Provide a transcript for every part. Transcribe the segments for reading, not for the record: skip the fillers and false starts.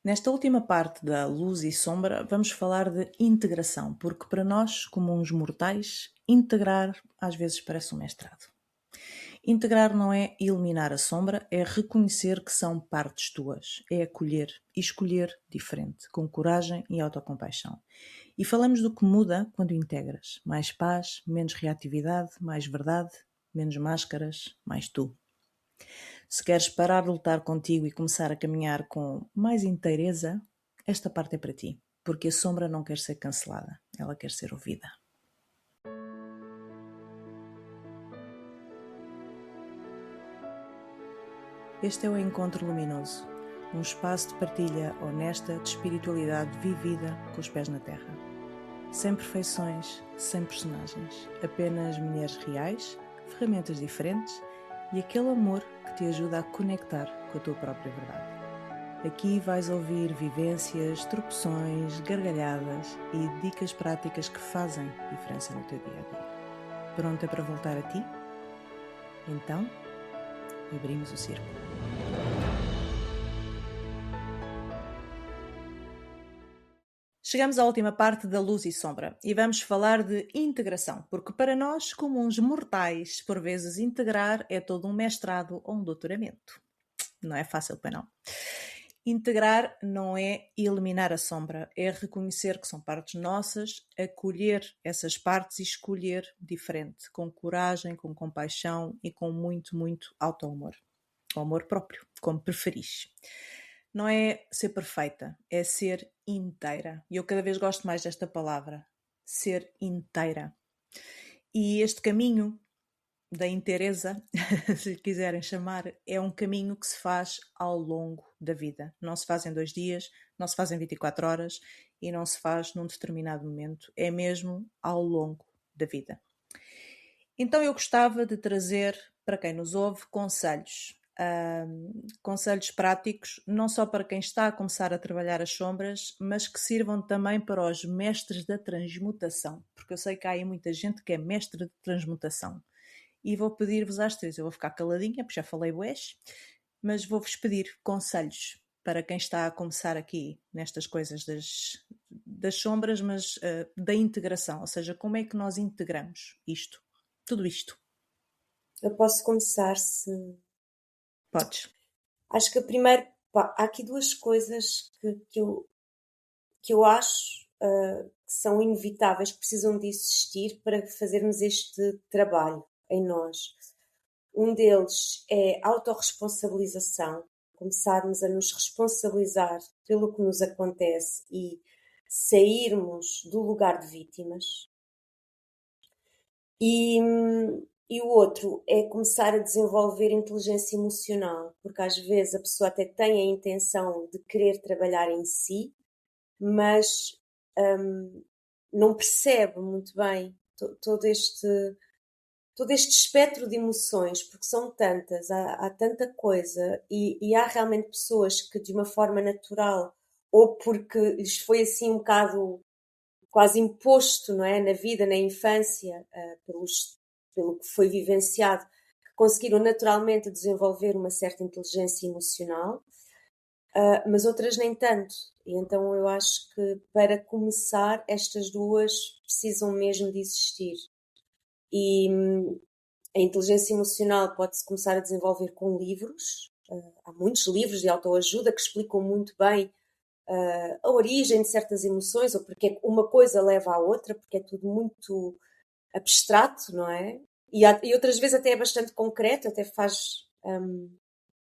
Nesta última parte da luz e sombra, vamos falar de integração, porque para nós, comuns mortais, integrar às vezes parece um mestrado. Integrar não é eliminar a sombra, é reconhecer que são partes tuas, é acolher e escolher diferente, com coragem e autocompaixão. E falamos do que muda quando integras: mais paz, menos reatividade, mais verdade, menos máscaras, mais tu. Se queres parar de lutar contigo e começar a caminhar com mais inteireza, esta parte é para ti, porque a sombra não quer ser cancelada, ela quer ser ouvida. Este é o Encontro Luminoso, um espaço de partilha honesta de espiritualidade vivida com os pés na terra. Sem perfeições, sem personagens, apenas mulheres reais, ferramentas diferentes e aquele amor que te ajuda a conectar com a tua própria verdade. Aqui vais ouvir vivências, tropeções, gargalhadas e dicas práticas que fazem diferença no teu dia-a-dia. Pronta para voltar a ti? Então, abrimos o círculo. Chegamos à última parte da luz e sombra e vamos falar de integração, porque para nós, comuns mortais, por vezes integrar é todo um mestrado ou um doutoramento. Não é fácil, para não. Integrar não é eliminar a sombra, é reconhecer que são partes nossas, acolher essas partes e escolher diferente, com coragem, com compaixão e com muito, muito auto-amor. Ou amor próprio, como preferis. Não é ser perfeita, é ser inteira. E eu cada vez gosto mais desta palavra, ser inteira. E este caminho da inteireza, se lhe quiserem chamar, é um caminho que se faz ao longo da vida. Não se faz em 2 dias, não se faz em 24 horas e não se faz num determinado momento. É mesmo ao longo da vida. Então eu gostava de trazer, para quem nos ouve, conselhos práticos, não só para quem está a começar a trabalhar as sombras, mas que sirvam também para os mestres da transmutação, porque eu sei que há aí muita gente que é mestre de transmutação. E vou pedir-vos às 3, eu vou ficar caladinha, porque já falei bués, mas vou-vos pedir conselhos para quem está a começar aqui nestas coisas das sombras, mas da integração, ou seja, como é que nós integramos isto, tudo isto. Eu posso começar se. Podes. Acho que primeiro, há aqui duas coisas que eu acho que são inevitáveis, que precisam de existir para fazermos este trabalho em nós. Um deles é a autorresponsabilização, começarmos a nos responsabilizar pelo que nos acontece e sairmos do lugar de vítimas. E o outro é começar a desenvolver inteligência emocional, porque às vezes a pessoa até tem a intenção de querer trabalhar em si, mas não percebe muito bem todo este espectro de emoções, porque são tantas, há tanta coisa, e há realmente pessoas que de uma forma natural, ou porque lhes foi assim um bocado quase imposto, não é, na vida, na infância, pelo que foi vivenciado, que conseguiram naturalmente desenvolver uma certa inteligência emocional, mas outras nem tanto. E então eu acho que para começar estas duas precisam mesmo de existir. E a inteligência emocional pode-se começar a desenvolver com livros. Há muitos livros de autoajuda que explicam muito bem a origem de certas emoções, ou porque uma coisa leva à outra, porque é tudo muito abstrato, não é? E outras vezes até é bastante concreto, até faz.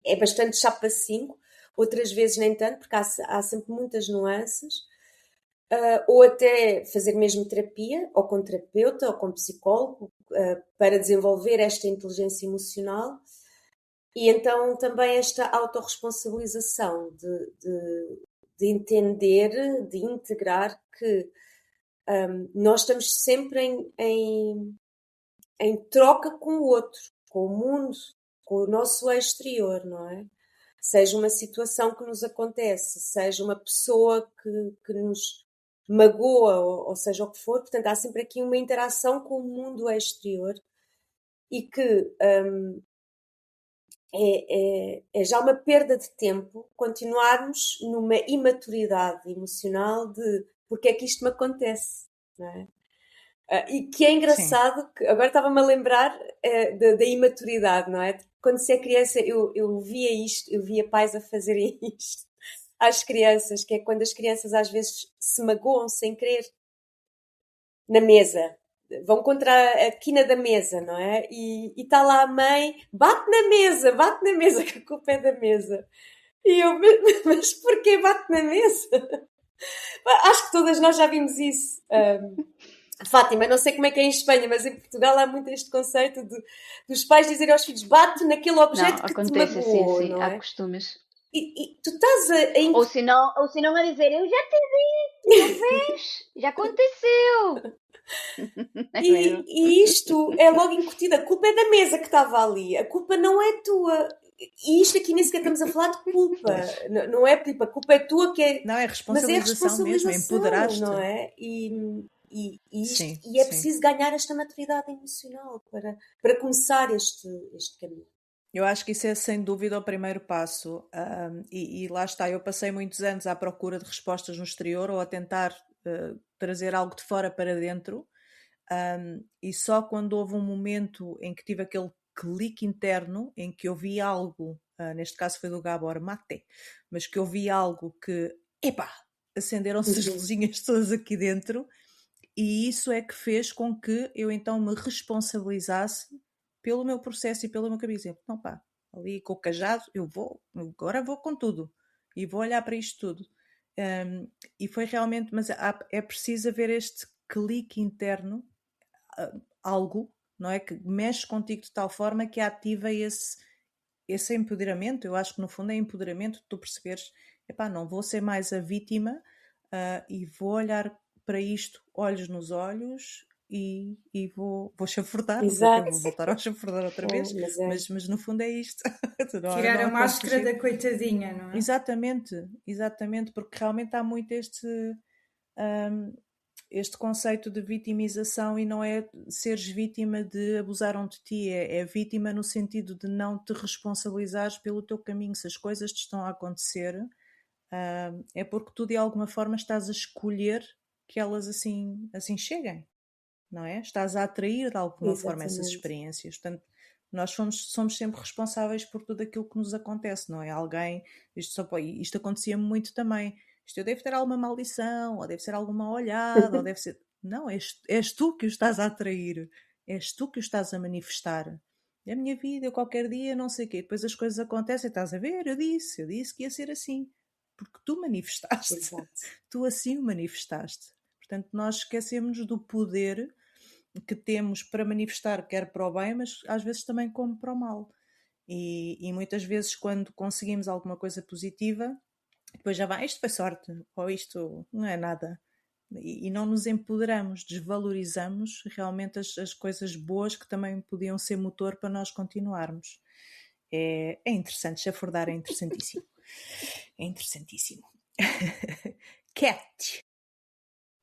É bastante chapa 5, outras vezes nem tanto, porque há sempre muitas nuances. Ou até fazer mesmo terapia, ou com terapeuta, ou com psicólogo, para desenvolver esta inteligência emocional. E então também esta autorresponsabilização de entender, de integrar que nós estamos sempre em troca com o outro, com o mundo, com o nosso exterior, não é? Seja uma situação que nos acontece, seja uma pessoa que nos magoa, ou seja o que for, portanto há sempre aqui uma interação com o mundo exterior e que é já uma perda de tempo continuarmos numa imaturidade emocional de porque é que isto me acontece, não é? E que é Sim. engraçado, que agora estava-me a lembrar da imaturidade, não é? Quando se é criança, eu via isto, eu via pais a fazerem isto às crianças, que é quando as crianças às vezes se magoam sem querer na mesa. Vão contra a quina da mesa, não é? E está lá a mãe, bate na mesa, que a culpa é da mesa. E eu, mas porquê bate na mesa? Acho que todas nós já vimos isso. Fátima, não sei como é que é em Espanha, mas em Portugal há muito este conceito dos pais dizerem aos filhos bate naquele Não, objeto que te acontece assim, magoou, sim, não há é? costumes. E tu estás a Ou se não a dizer, eu já te vi, não vês? Já aconteceu. É mesmo. E isto é logo incutido. A culpa é da mesa que estava ali. A culpa não é tua. E isto aqui nem sequer estamos a falar de culpa. Pois. Não é tipo, a culpa é tua que é. Não, é Mas é a responsabilização mesmo, é responsabilização, empoderar-te. não é? Sim, E é sim. preciso ganhar esta maturidade emocional para começar este caminho. Eu acho que isso é sem dúvida o primeiro passo. E lá está, eu passei muitos anos à procura de respostas no exterior ou a tentar trazer algo de fora para dentro. E só quando houve um momento em que tive aquele clique interno, em que eu vi algo, neste caso foi do Gabor Mate, mas que eu vi algo que, epá, acenderam-se as Uhum. luzinhas todas aqui dentro, e isso é que fez com que eu então me responsabilizasse pelo meu processo e pelo meu caminho. Não, pá, ali com o cajado, agora vou com tudo e vou olhar para isto tudo. E foi realmente, mas é preciso haver este clique interno, algo, não é? Que mexe contigo de tal forma que ativa esse empoderamento. Eu acho que no fundo é empoderamento de tu perceberes, epá, não vou ser mais a vítima, e vou olhar para isto olhos nos olhos e vou chafurdar, ok? Exato. Vou voltar a chafurdar outra vez, Mas é. mas no fundo é isto. Tirar Não a há como máscara fugir. da coitadinha, não é? Exatamente, porque realmente há muito um, este conceito de vitimização, e não é seres vítima de abusaram de ti, é vítima no sentido de não te responsabilizares pelo teu caminho. Se as coisas te estão a acontecer, é porque tu de alguma forma estás a escolher que elas assim cheguem, não é? Estás a atrair de alguma forma essas Exatamente. experiências. Portanto, nós somos sempre responsáveis por tudo aquilo que nos acontece, não é? Alguém, isto acontecia-me muito também. Isto eu devo ter alguma maldição, ou deve ser alguma olhada, ou deve ser. Não, és tu que o estás a atrair, és tu que o estás a manifestar. É a minha vida, eu qualquer dia, não sei o quê. Depois as coisas acontecem, estás a ver? Eu disse que ia ser assim. Porque tu manifestaste, Exato. tu assim o manifestaste. Portanto, nós esquecemos do poder que temos para manifestar, quer para o bem, mas às vezes também como para o mal. E muitas vezes, quando conseguimos alguma coisa positiva, depois já vai, isto foi sorte, ou isto não é nada. E não nos empoderamos, desvalorizamos realmente as coisas boas que também podiam ser motor para nós continuarmos. É interessante, chafurdar é interessantíssimo. É interessantíssimo. Cat,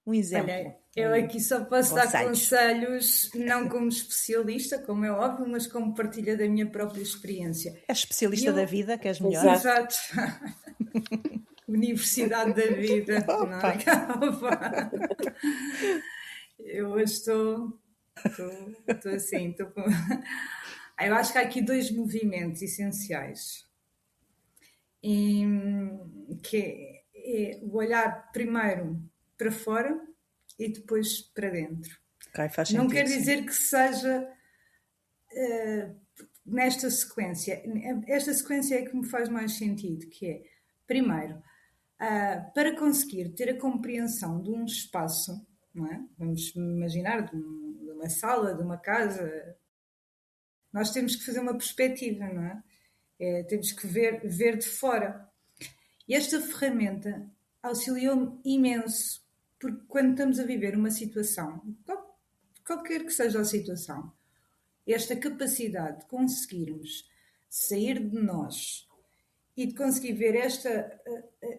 um Olha, exemplo eu aí, aqui só posso dar conselhos. conselhos, não como especialista, como é óbvio, mas como partilha da minha própria experiência. És E especialista da eu, vida, queres melhor? Exato. exato, Universidade da Vida, não Opa! é? Eu hoje estou assim, estou com... Eu acho que há aqui dois movimentos essenciais. E, que é o olhar primeiro para fora e depois para dentro. Ok, faz Não quer sentido, sim. dizer que seja nesta sequência. Esta sequência é que me faz mais sentido, que é, primeiro, para conseguir ter a compreensão de um espaço, não é? Vamos imaginar de uma sala, de uma casa, nós temos que fazer uma perspectiva, não é? Temos que ver de fora. E esta ferramenta auxiliou-me imenso, porque quando estamos a viver uma situação, qualquer que seja a situação, esta capacidade de conseguirmos sair de nós e de conseguir ver esta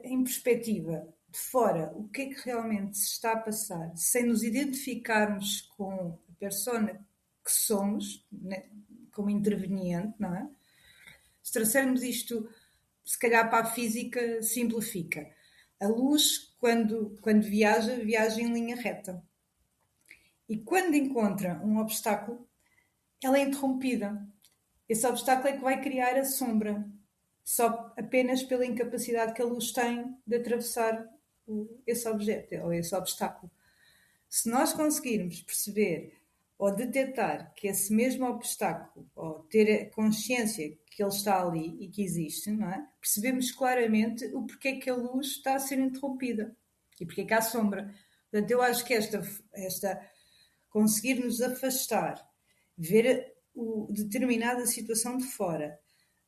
em perspectiva de fora, o que é que realmente se está a passar, sem nos identificarmos com a persona que somos, né, como interveniente, não é? Se trouxermos isto, se calhar para a física, simplifica. A luz, quando viaja em linha reta. E quando encontra um obstáculo, ela é interrompida. Esse obstáculo é que vai criar a sombra, só apenas pela incapacidade que a luz tem de atravessar esse objeto ou esse obstáculo. Se nós conseguirmos perceber ou detectar que esse mesmo obstáculo, ou ter consciência que ele está ali e que existe, não é? Percebemos claramente o porquê que a luz está a ser interrompida e porquê que há sombra. Portanto, eu acho que esta conseguir nos afastar, ver determinada situação de fora,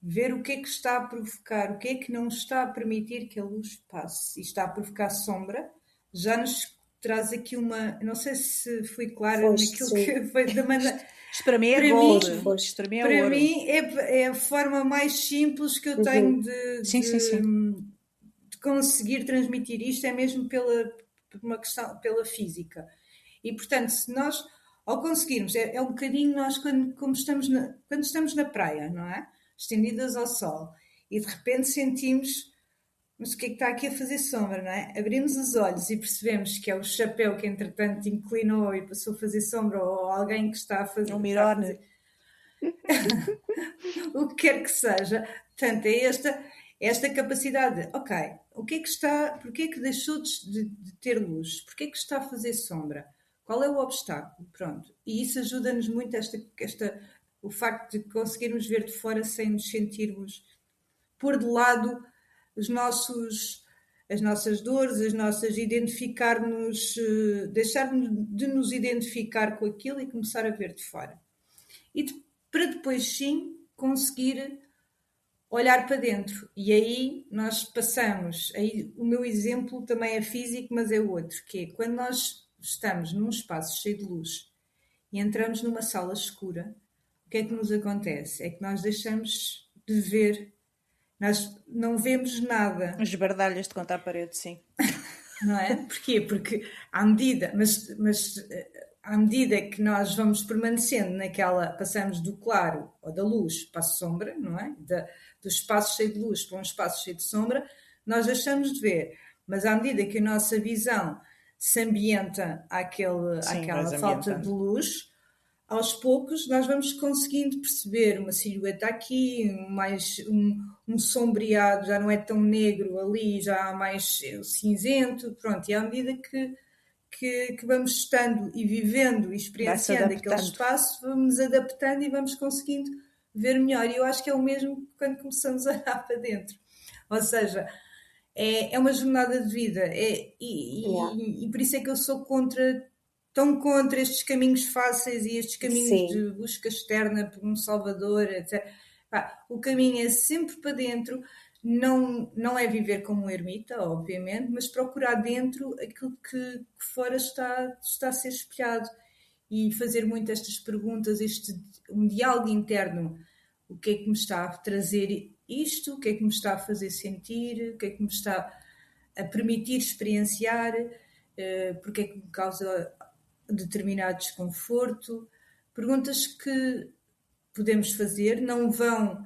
ver o que é que está a provocar, o que é que não está a permitir que a luz passe e está a provocar sombra, já nos traz aqui uma... Não sei se fui clara naquilo que foi da maneira... Isto para mim é Para gold. mim, Isto para mim é para ouro. mim é a forma mais simples que eu tenho de conseguir transmitir isto, é mesmo pela uma questão, pela física. E, portanto, se nós, ao conseguirmos, é um bocadinho nós quando estamos na praia, não é? Estendidas ao sol, e de repente sentimos, mas o que é que está aqui a fazer sombra, não é? Abrimos os olhos e percebemos que é o chapéu que, entretanto, inclinou e passou a fazer sombra, ou alguém que está a fazer... Um mirone. O que quer que seja. Portanto, é esta capacidade de, ok, o que é que está, porque é que deixou de ter luz? Porque é que está a fazer sombra? Qual é o obstáculo? Pronto. E isso ajuda-nos muito, o facto de conseguirmos ver de fora sem nos sentirmos, pôr de lado as nossas dores, as nossas identificar-nos, deixar-nos de nos identificar com aquilo e começar a ver de fora. E para depois sim conseguir olhar para dentro. E aí nós passamos, aí o meu exemplo também é físico, mas é outro, que é quando nós estamos num espaço cheio de luz e entramos numa sala escura, o que é que nos acontece? É que nós deixamos de ver, nós não vemos nada. As bardalhas de contra a parede, sim. Não é? Porquê? Porque à medida, mas à medida que nós vamos permanecendo naquela, passamos do claro ou da luz para a sombra, não é? Do espaço cheio de luz para um espaço cheio de sombra, nós deixamos de ver. Mas à medida que a nossa visão se ambienta àquela falta de luz, aos poucos nós vamos conseguindo perceber uma silhueta aqui, um sombreado, já não é tão negro ali, já há mais cinzento, pronto. E à medida que vamos estando e vivendo e experienciando aquele espaço, vamos adaptando e vamos conseguindo ver melhor. E eu acho que é o mesmo quando começamos a olhar para dentro. Ou seja, é uma jornada de vida. E por isso é que eu sou tão contra estes caminhos fáceis e estes caminhos de busca externa por um salvador, etc. O caminho é sempre para dentro. Não é viver como um ermita, obviamente, mas procurar dentro aquilo que fora está a ser espelhado e fazer muito estas perguntas, um diálogo interno. O que é que me está a trazer isto? O que é que me está a fazer sentir? O que é que me está a permitir experienciar? Porque é que me causa determinado desconforto? Perguntas que podemos fazer, não vão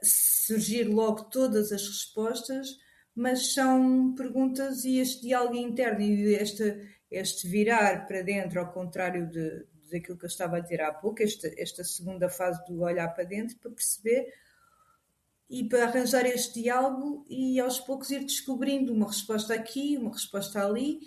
surgir logo todas as respostas, mas são perguntas e este diálogo interno e este virar para dentro, ao contrário daquilo que eu estava a dizer há pouco, esta segunda fase do olhar para dentro, para perceber e para arranjar este diálogo e aos poucos ir descobrindo uma resposta aqui, uma resposta ali,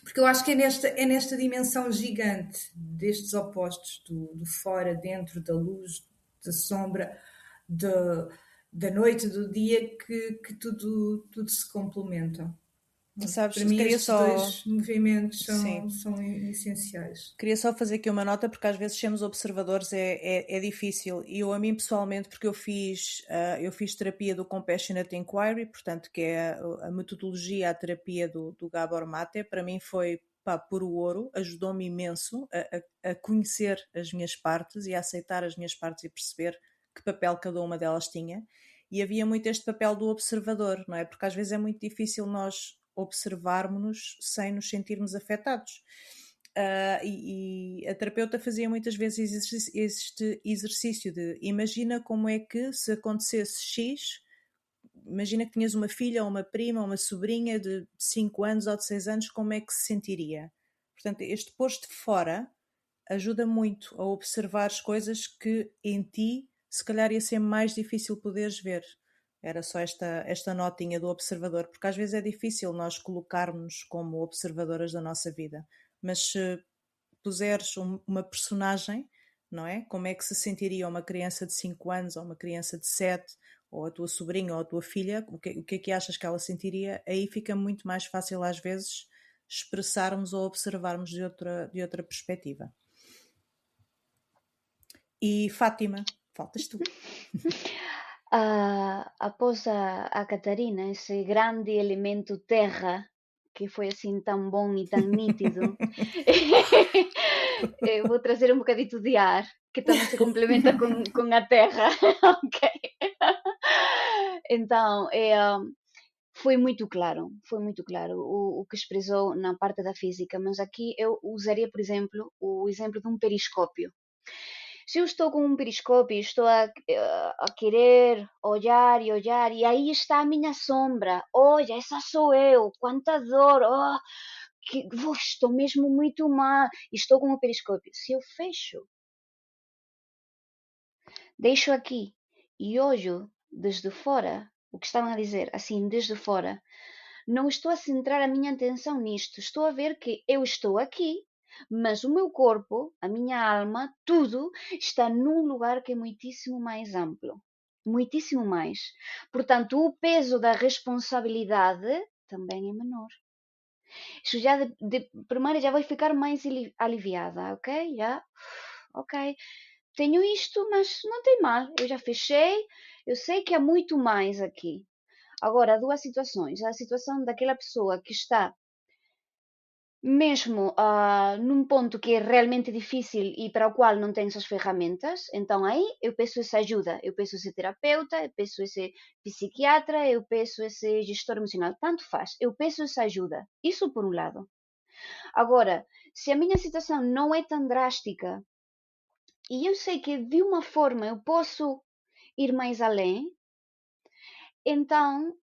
porque eu acho que é nesta dimensão gigante destes opostos, do fora, dentro, da luz, da sombra, da noite, do dia, que tudo se complementa. Sabes, para mim estes dois movimentos são essenciais. Queria só fazer aqui uma nota, porque às vezes sermos observadores é difícil. E a mim pessoalmente, porque eu fiz terapia do Compassionate Inquiry, portanto, que é a metodologia, a terapia do Gabor Mate, para mim foi puro ouro, ajudou-me imenso a conhecer as minhas partes e a aceitar as minhas partes e perceber que papel cada uma delas tinha. E havia muito este papel do observador, não é? Porque às vezes é muito difícil nós observarmos-nos sem nos sentirmos afetados. E a terapeuta fazia muitas vezes este exercício de imagina como é que se acontecesse X, imagina que tinhas uma filha ou uma prima ou uma sobrinha de 5 anos ou de 6 anos, como é que se sentiria? Portanto, este posto de fora ajuda muito a observar as coisas que em ti se calhar ia ser mais difícil poderes ver. Era só esta notinha do observador, porque às vezes é difícil nós colocarmos como observadoras da nossa vida, mas se puseres uma personagem, não é? Como é que se sentiria uma criança de 5 anos ou uma criança de 7, ou a tua sobrinha ou a tua filha, o que é que achas que ela sentiria? Aí fica muito mais fácil às vezes expressarmos ou observarmos de outra perspectiva. E Fátima, faltas tu. Após a Catarina, esse grande elemento terra, que foi assim tão bom e tão nítido, eu vou trazer um bocadito de ar, que também se complementa com a terra, ok? Então, foi muito claro o que expressou na parte da física, mas aqui eu usaria, por exemplo, o exemplo de um periscópio. Se eu estou com um periscópio e estou a querer olhar, e aí está a minha sombra, olha, essa sou eu, quanta dor, estou mesmo muito mal, e estou com o periscópio. Se eu fecho, deixo aqui e olho desde fora, o que estavam a dizer, assim, desde fora, não estou a centrar a minha atenção nisto, estou a ver que eu estou aqui, mas o meu corpo, a minha alma, tudo está num lugar que é muitíssimo mais amplo. Muitíssimo mais. Portanto, o peso da responsabilidade também é menor. Isso já de primeira já vai ficar mais aliviada, ok? Já, ok. Tenho isto, mas não tem mal. Eu já fechei, eu sei que há muito mais aqui. Agora, duas situações. A situação daquela pessoa que está mesmo num ponto que é realmente difícil e para o qual não tem essas ferramentas, então aí eu peço essa ajuda, eu peço esse terapeuta, eu peço esse psiquiatra, eu peço esse gestor emocional, tanto faz, eu peço essa ajuda. Isso por um lado. Agora, se a minha situação não é tão drástica e eu sei que de uma forma eu posso ir mais além, então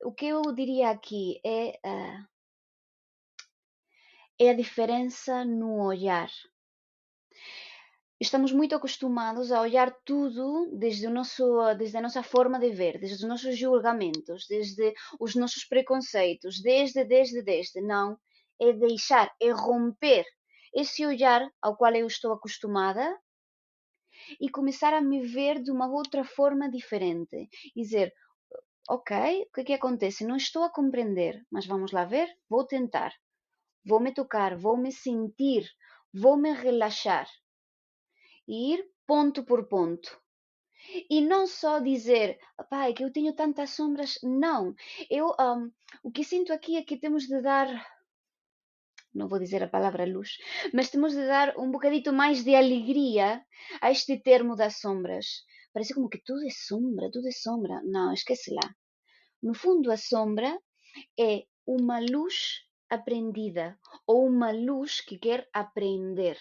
o que eu diria aqui é a diferença no olhar. Estamos muito acostumados a olhar tudo desde a nossa forma de ver, desde os nossos julgamentos, desde os nossos preconceitos, desde. Não, é deixar, é romper esse olhar ao qual eu estou acostumada e começar a me ver de uma outra forma diferente. E dizer, ok, o que é que acontece? Não estou a compreender, mas vamos lá ver, vou tentar. Vou me tocar, vou me sentir, vou me relaxar. E ir ponto por ponto. E não só dizer, pá, é que eu tenho tantas sombras. Não. O que sinto aqui é que temos de dar, não vou dizer a palavra luz, mas temos de dar um bocadito mais de alegria a este termo das sombras. Parece como que tudo é sombra, tudo é sombra. Não, esquece lá. No fundo, a sombra é uma luz aprendida ou uma luz que quer aprender.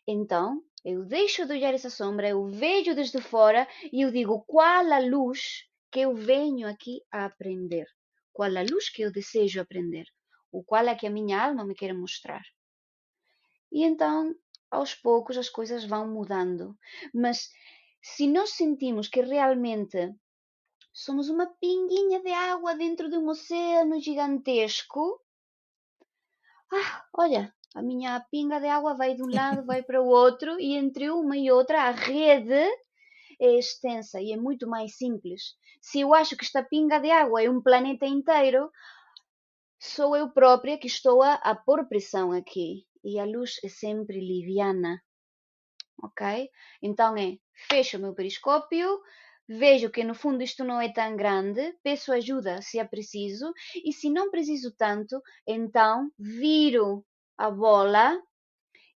Então, eu deixo de olhar essa sombra, eu vejo desde fora e eu digo qual a luz que eu venho aqui a aprender, qual a luz que eu desejo aprender, o qual é que a minha alma me quer mostrar. E então, aos poucos, as coisas vão mudando. Mas se nós sentimos que realmente somos uma pinguinha de água dentro de um oceano gigantesco, olha, a minha pinga de água vai de um lado, vai para o outro, e entre uma e outra a rede é extensa e é muito mais simples. Se eu acho que esta pinga de água é um planeta inteiro, sou eu própria que estou a pôr pressão aqui. E a luz é sempre liviana, ok? Então fecho o meu periscópio, vejo que no fundo isto não é tão grande, peço ajuda se é preciso, e se não preciso tanto, então viro a bola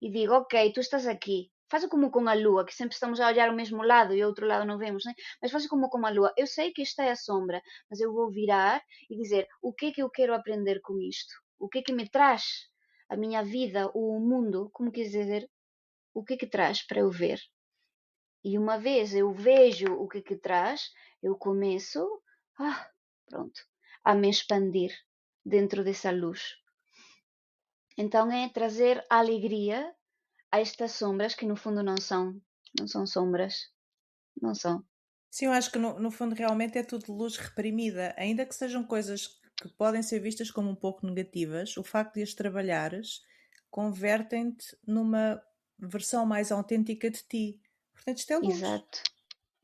e digo, ok, tu estás aqui. Faço como com a lua, que sempre estamos a olhar o mesmo lado e o outro lado não vemos, né? Mas faço como com a lua. Eu sei que esta é a sombra, mas eu vou virar e dizer o que é que eu quero aprender com isto? O que é que me traz a minha vida, o mundo, como quer dizer, o que traz para eu ver. E uma vez eu vejo o que traz, eu começo, pronto, a me expandir dentro dessa luz. Então é trazer alegria a estas sombras que no fundo não são sombras, não são. Sim, eu acho que no fundo realmente é tudo luz reprimida, ainda que sejam coisas que podem ser vistas como um pouco negativas, o facto de as trabalhares convertem-te numa versão mais autêntica de ti. Portanto, isto é luz. Exato,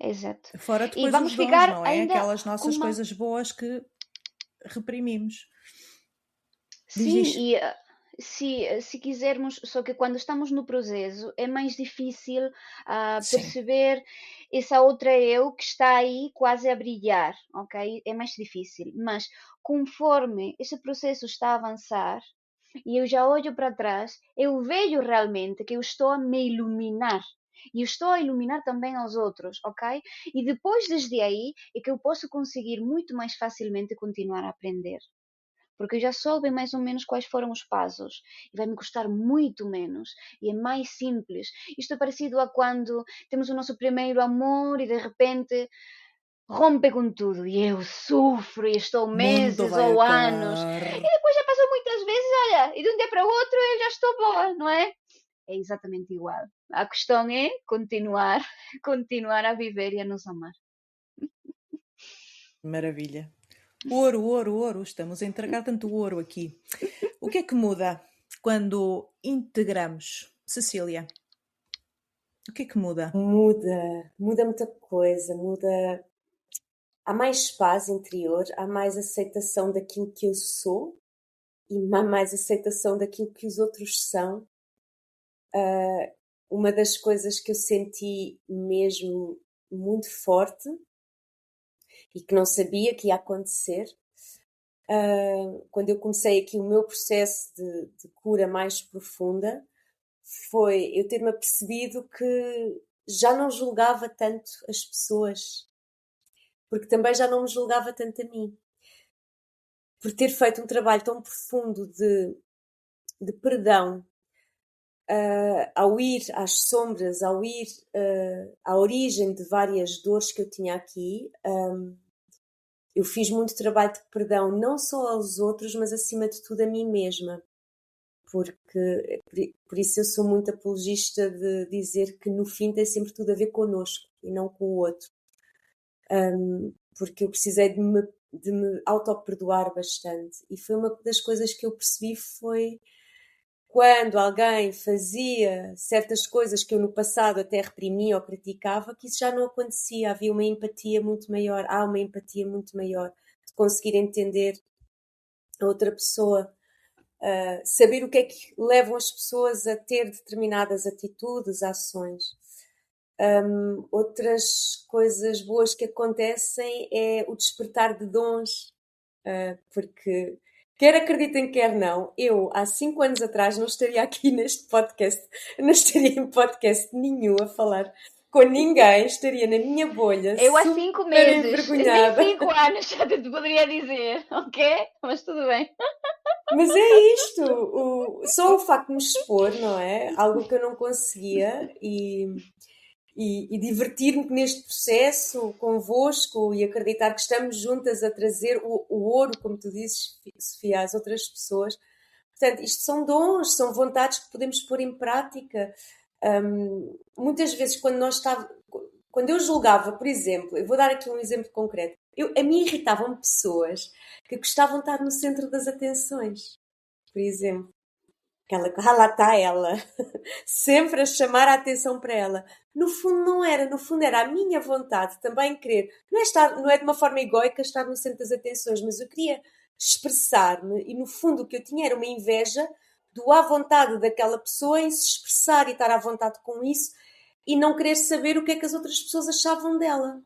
exato. Fora E depois vamos os dons, ficar não é? ainda Aquelas com nossas uma... coisas boas que reprimimos. Sim, Diz. e se quisermos, só que quando estamos no processo é mais difícil Sim. perceber essa outra eu que está aí quase a brilhar, ok? É mais difícil, mas conforme esse processo está a avançar e eu já olho para trás, eu vejo realmente que eu estou a me iluminar. E eu estou a iluminar também aos outros, ok? E depois, desde aí, é que eu posso conseguir muito mais facilmente continuar a aprender. Porque eu já soube mais ou menos quais foram os passos e vai me custar muito menos e é mais simples. Isto é parecido a quando temos o nosso primeiro amor e de repente rompe com tudo e eu sofro e estou O mundo meses vai ou anos acabar. e depois já passou muitas vezes, olha, e de um dia para o outro eu já estou boa, não é? É exatamente igual. A questão é continuar, continuar a viver e a nos amar. Maravilha. Ouro, ouro, ouro. Estamos a entregar tanto ouro aqui. O que é que muda quando integramos? Cecília, o que é que muda? Muda muita coisa, há mais paz interior, há mais aceitação daquilo que eu sou e há mais aceitação daquilo que os outros são. Uma das coisas que eu senti mesmo muito forte e que não sabia que ia acontecer, quando eu comecei aqui o meu processo de cura mais profunda, foi eu ter-me apercebido que já não julgava tanto as pessoas, porque também já não me julgava tanto a mim. Por ter feito um trabalho tão profundo de perdão, ao ir às sombras, ao ir à origem de várias dores que eu tinha aqui, eu fiz muito trabalho de perdão, não só aos outros, mas acima de tudo a mim mesma. Porque, por isso eu sou muito apologista de dizer que no fim tem sempre tudo a ver connosco e não com o outro. Porque eu precisei de me auto-perdoar bastante. E foi uma das coisas que eu percebi foi quando alguém fazia certas coisas que eu no passado até reprimia ou criticava, que isso já não acontecia. Havia uma empatia muito maior, há uma empatia muito maior de conseguir entender a outra pessoa, saber o que é que levam as pessoas a ter determinadas atitudes, ações. Outras coisas boas que acontecem é o despertar de dons, porque quer acreditem, quer não, eu há 5 anos atrás não estaria aqui neste podcast, não estaria em podcast nenhum a falar com ninguém, estaria na minha bolha, Eu há super 5 meses, nem envergonhada. 5 anos já te poderia dizer, ok? Mas tudo bem. Mas é isto, só o facto de me expor, não é? Algo que eu não conseguia e divertir-me neste processo convosco e acreditar que estamos juntas a trazer o ouro, como tu dizes, Sofia, às outras pessoas. Portanto, isto são dons, são vontades que podemos pôr em prática. Muitas vezes, quando eu julgava, por exemplo, eu vou dar aqui um exemplo concreto, a mim irritavam pessoas que gostavam de estar no centro das atenções, por exemplo. Lá está ela, sempre a chamar a atenção para ela. No fundo não era, no fundo era a minha vontade também querer, não é de uma forma egóica estar no centro das atenções, mas eu queria expressar-me e no fundo o que eu tinha era uma inveja do à vontade daquela pessoa em se expressar e estar à vontade com isso e não querer saber o que é que as outras pessoas achavam dela.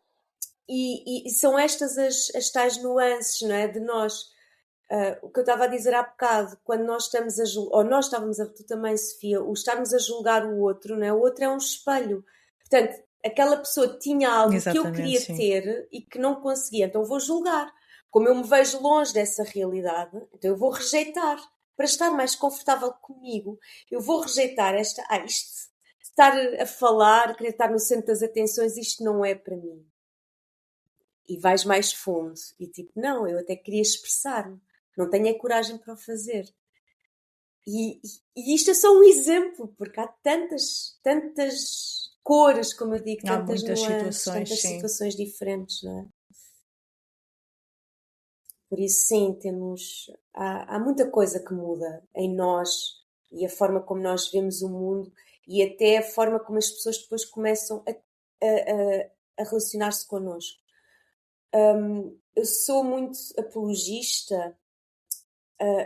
E são estas as tais nuances, não é? De nós. O que eu estava a dizer há bocado, quando nós estamos a julgar, ou nós estávamos a, tu também, Sofia, o estarmos a julgar o outro, não é? O outro é um espelho. Portanto, aquela pessoa tinha algo que eu Exatamente, queria sim. ter e que não conseguia, então vou julgar. Como eu me vejo longe dessa realidade, então eu vou rejeitar. para estar mais confortável comigo, eu vou rejeitar isto de estar a falar, querer estar no centro das atenções, isto não é para mim. E vais mais fundo. E tipo, não, eu até queria expressar-me. Não tenho a coragem para o fazer. E isto é só um exemplo, porque há tantas cores, como eu digo, Há tantas muitas nuances, situações, tantas sim. situações diferentes, não é? Por isso, sim, há muita coisa que muda em nós e a forma como nós vemos o mundo e até a forma como as pessoas depois começam a relacionar-se connosco. Eu sou muito apologista,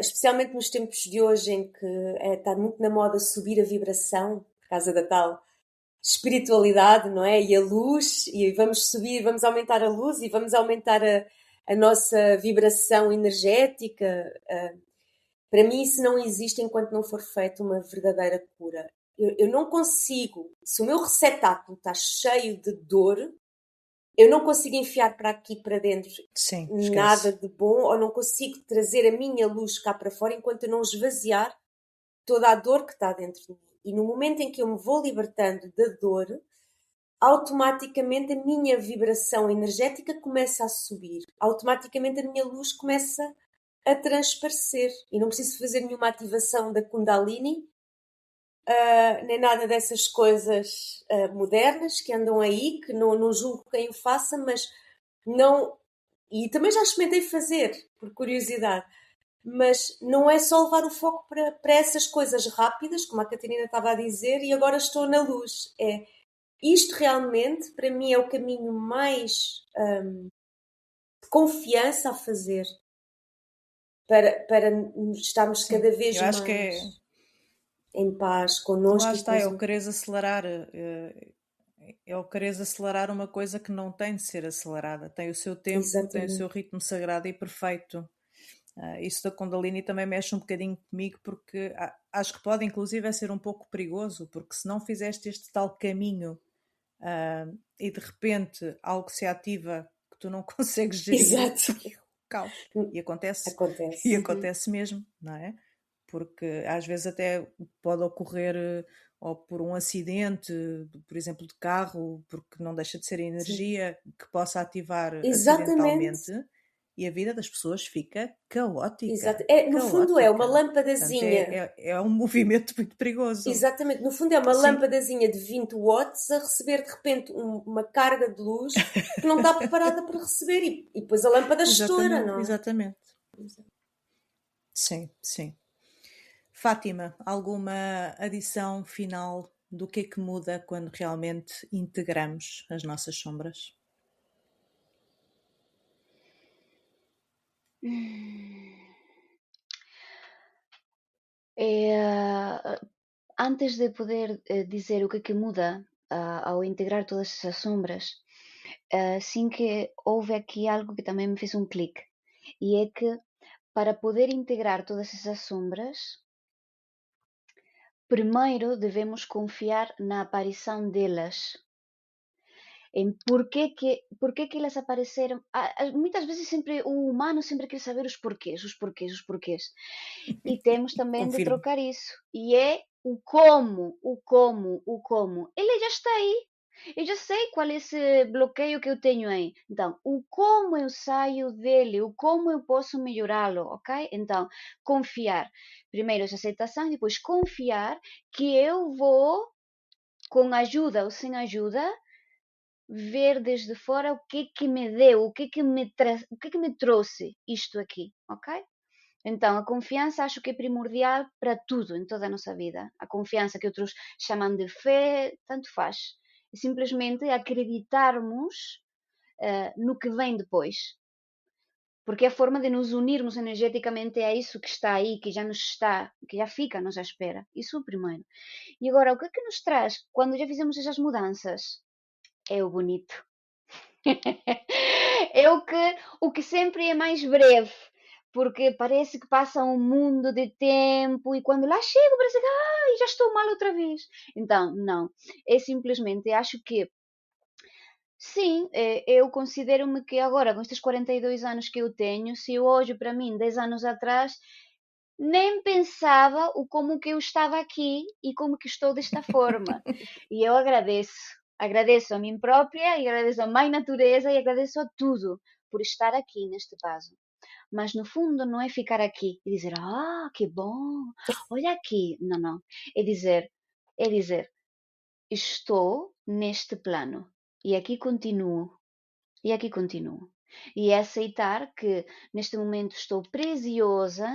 especialmente nos tempos de hoje em que está muito na moda subir a vibração, por causa da tal espiritualidade, não é? E a luz, e vamos subir, vamos aumentar a luz e vamos aumentar a nossa vibração energética. Para mim, isso não existe enquanto não for feita uma verdadeira cura. Eu não consigo, se o meu receptáculo está cheio de dor, eu não consigo enfiar para aqui, para dentro, Sim, nada esquece. de bom, ou não consigo trazer a minha luz cá para fora enquanto eu não esvaziar toda a dor que está dentro de mim. E no momento em que eu me vou libertando da dor, automaticamente a minha vibração energética começa a subir. Automaticamente a minha luz começa a transparecer. E não preciso fazer nenhuma ativação da Kundalini, nem nada dessas coisas modernas que andam aí, que não julgo quem o faça, mas não. E também já experimentei fazer, por curiosidade. Mas não é só levar o foco para essas coisas rápidas, como a Catarina estava a dizer, e agora estou na luz. Isto realmente, para mim, é o caminho mais de confiança a fazer para estarmos Sim, cada vez eu acho que mais em paz lá connosco e está, com é os o outros. quereres acelerar, é o quereres acelerar uma coisa que não tem de ser acelerada, tem o seu tempo, tem o seu Exatamente. ritmo sagrado e perfeito. Isso da Kundalini também mexe um bocadinho comigo porque acho que pode inclusive ser um pouco perigoso, porque se não fizeste este tal caminho e de repente algo se ativa que tu não consegues gerir, Exato. caos. E acontece, e Acontece. acontece mesmo, não é? Porque às vezes até pode ocorrer ou por um acidente, por exemplo, de carro, porque não deixa de ser Sim. energia que possa ativar Exatamente. acidentalmente e a vida das pessoas fica Exato. caótica, No fundo é uma caótica. Portanto, lâmpadazinha. é um movimento muito perigoso. Exatamente. No fundo é uma Sim, lâmpadazinha de 20 watts a receber de repente uma carga de luz que não está preparada para receber e depois a lâmpada estoura, exatamente, não é? exatamente. Sim, sim. Fátima, alguma adição final do que é que muda quando realmente integramos as nossas sombras? Antes de poder dizer o que muda ao integrar todas essas sombras, sim que houve aqui algo que também me fez um clique. E é que para poder integrar todas essas sombras, primeiro devemos confiar na aparição delas. Em por que que elas apareceram. Muitas vezes sempre o humano sempre quer saber os porquês, os porquês, os porquês. E temos também de Confirmo. trocar isso. E é o como, o como, o como. Ele já está aí. Eu já sei qual é esse bloqueio que eu tenho aí. Então, o como eu saio dele, o como eu posso melhorá-lo, ok? Então, confiar. Primeiro essa aceitação e depois confiar que eu vou, com ajuda ou sem ajuda, ver desde fora o que me deu, o que me trouxe isto aqui, ok? Então, a confiança acho que é primordial para tudo em toda a nossa vida. A confiança que outros chamam de fé, tanto faz. É simplesmente acreditarmos no que vem depois. Porque é a forma de nos unirmos energeticamente a isso que está aí, que já nos está, que já fica à nossa espera. Isso é o primeiro. E agora, o que é que nos traz quando já fizemos essas mudanças? É o bonito. É o que sempre é mais breve, porque parece que passa um mundo de tempo e quando lá chego parece que já estou mal outra vez. Então, não. É simplesmente, acho que sim, eu considero-me que agora, com estes 42 anos que eu tenho, se eu hoje para mim, 10 anos atrás, nem pensava o como que eu estava aqui e como que estou desta forma. E eu agradeço a mim própria, e agradeço a mãe natureza, e agradeço a tudo por estar aqui neste vaso. Mas no fundo não é ficar aqui e dizer, que bom, olha aqui. Não, não. É dizer, estou neste plano e aqui continuo. E aqui continuo. E é aceitar que neste momento estou preciosa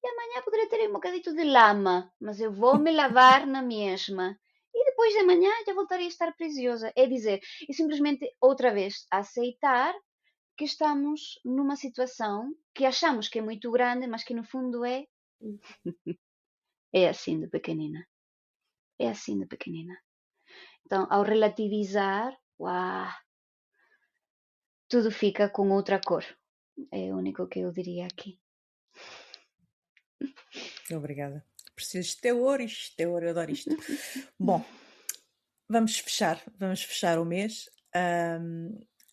e amanhã poderei ter um bocadito de lama, mas eu vou me lavar na mesma. E depois de amanhã já voltarei a estar preciosa. É dizer, e simplesmente outra vez aceitar que estamos numa situação que achamos que é muito grande, mas que no fundo é assim de pequenina. É assim de pequenina. Então, ao relativizar, tudo fica com outra cor. É o único que eu diria aqui. Obrigada. Preciso de teor, eu adoro isto. Bom, vamos fechar o mês.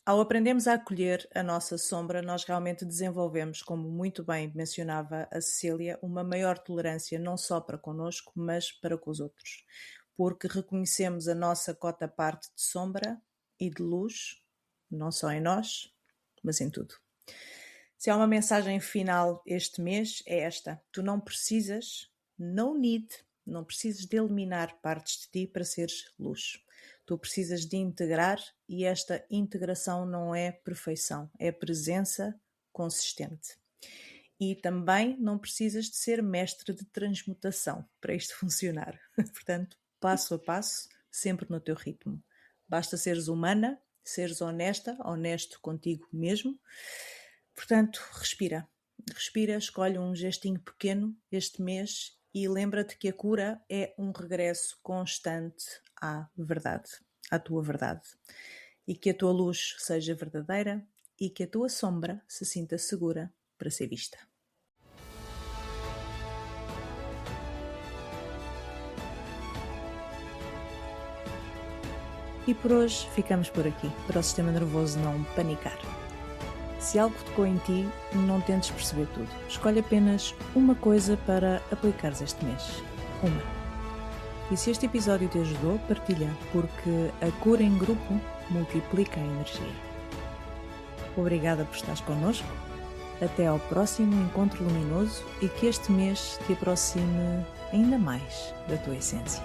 Ao aprendermos a acolher a nossa sombra, nós realmente desenvolvemos, como muito bem mencionava a Cecília, uma maior tolerância não só para connosco, mas para com os outros. Porque reconhecemos a nossa cota-parte de sombra e de luz, não só em nós, mas em tudo. Se há uma mensagem final este mês, é esta. Tu não precisas, não precisas de eliminar partes de ti para seres luz. Tu precisas de integrar, e esta integração não é perfeição, é presença consistente. E também não precisas de ser mestre de transmutação para isto funcionar. Portanto, passo a passo, sempre no teu ritmo. Basta seres humana, seres honesto contigo mesmo. Portanto, respira, escolhe um gestinho pequeno este mês e lembra-te que a cura é um regresso constante à verdade, à tua verdade. E que a tua luz seja verdadeira e que a tua sombra se sinta segura para ser vista. E por hoje ficamos por aqui, para o sistema nervoso não panicar. Se algo tocou em ti, não tentes perceber tudo. Escolhe apenas uma coisa para aplicares este mês. Uma. E se este episódio te ajudou, partilha, porque a cura em grupo multiplica a energia. Obrigada por estares connosco. Até ao próximo encontro luminoso e que este mês te aproxime ainda mais da tua essência.